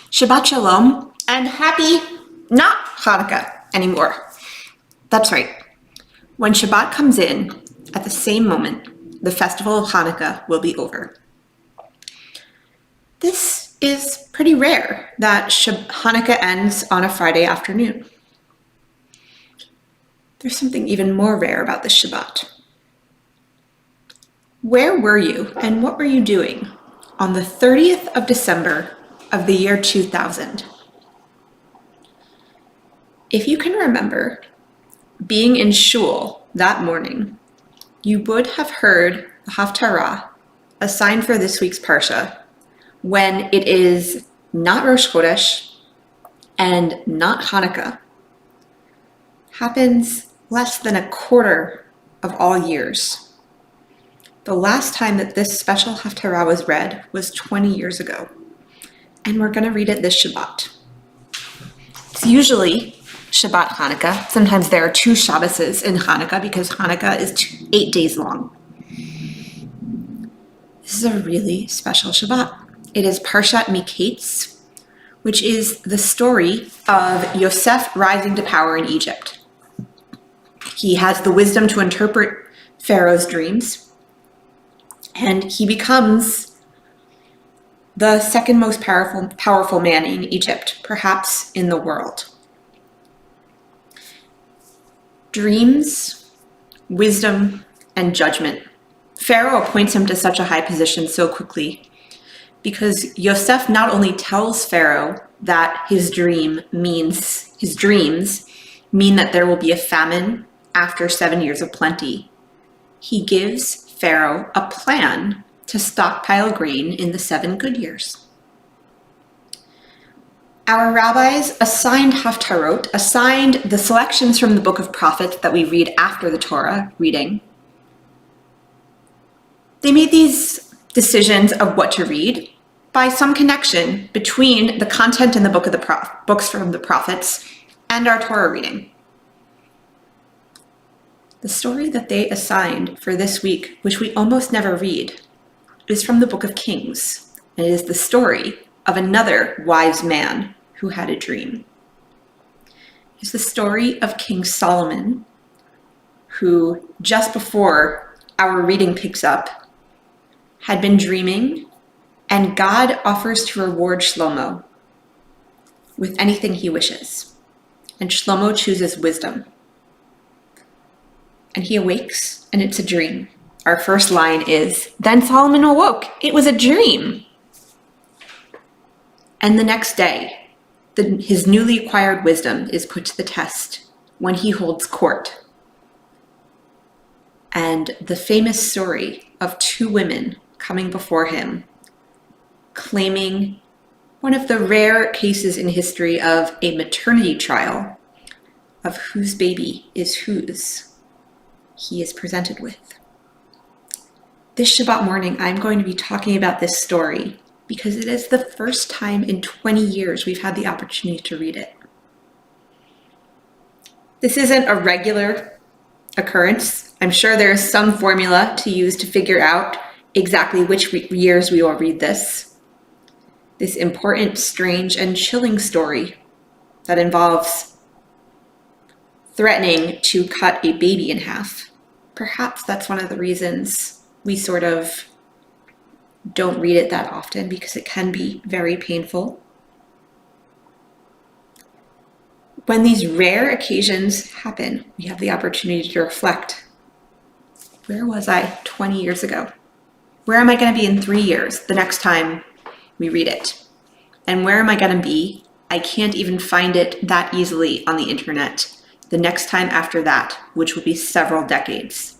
Shabbat Shalom, and happy not Hanukkah anymore. That's right. When Shabbat comes in, at the same moment, the festival of Hanukkah will be over. This is pretty rare that Hanukkah ends on a Friday afternoon. There's something even more rare about this Shabbat. Where were you and what were you doing on the 30th of December of the year 2000? If you can remember being in shul that morning, you would have heard the Haftarah assigned for this week's Parsha when it is not Rosh Chodesh and not Hanukkah. Happens less than a quarter of all years. The last time that this special Haftarah was read was 20 years ago, and we're going to read it this Shabbat. It's usually Shabbat Hanukkah. Sometimes there are two Shabbases in Hanukkah because Hanukkah is 8 days long. This is a really special Shabbat. It is Parshat Miketz, which is the story of Yosef rising to power in Egypt. He has the wisdom to interpret Pharaoh's dreams, and he becomes the second most powerful man in Egypt, perhaps in the world. Dreams, wisdom, and judgment. Pharaoh appoints him to such a high position so quickly because Yosef not only tells Pharaoh that his dreams mean that there will be a famine after 7 years of plenty, he gives Pharaoh a plan to stockpile grain in the 7 good years. Our rabbis assigned Haftarot, assigned the selections from the book of prophets that we read after the Torah reading. They made these decisions of what to read by some connection between the content in the books from the prophets and our Torah reading. The story that they assigned for this week, which we almost never read, is from the book of Kings, and it is the story of another wise man who had a dream. It's the story of King Solomon, who just before our reading picks up, had been dreaming, and God offers to reward Shlomo with anything he wishes. And Shlomo chooses wisdom. And he awakes, and it's a dream. Our first line is, "Then Solomon awoke. It was a dream." And the next day, his newly acquired wisdom is put to the test when he holds court. And the famous story of 2 women coming before him, claiming one of the rare cases in history of a maternity trial of whose baby is whose he is presented with. This Shabbat morning, I'm going to be talking about this story because it is the first time in 20 years we've had the opportunity to read it. This isn't a regular occurrence. I'm sure there is some formula to use to figure out exactly which years we will read this. This important, strange, and chilling story that involves threatening to cut a baby in half. Perhaps that's one of the reasons we sort of don't read it that often, because it can be very painful. When these rare occasions happen, we have the opportunity to reflect. Where was I 20 years ago? Where am I going to be in 3 years, the next time we read it? And where am I going to be? I can't even find it that easily on the internet the next time after that, which will be several decades.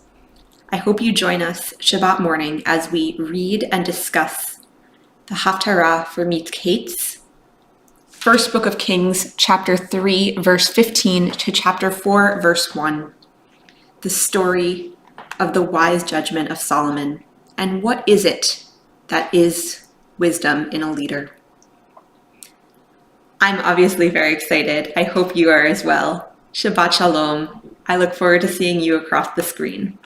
I hope you join us Shabbat morning as we read and discuss the Haftarah for Miketz, First Book of Kings, chapter 3, verse 15 to chapter 4, verse 1, the story of the wise judgment of Solomon, and what is it that is wisdom in a leader. I'm obviously very excited. I hope you are as well. Shabbat Shalom. I look forward to seeing you across the screen.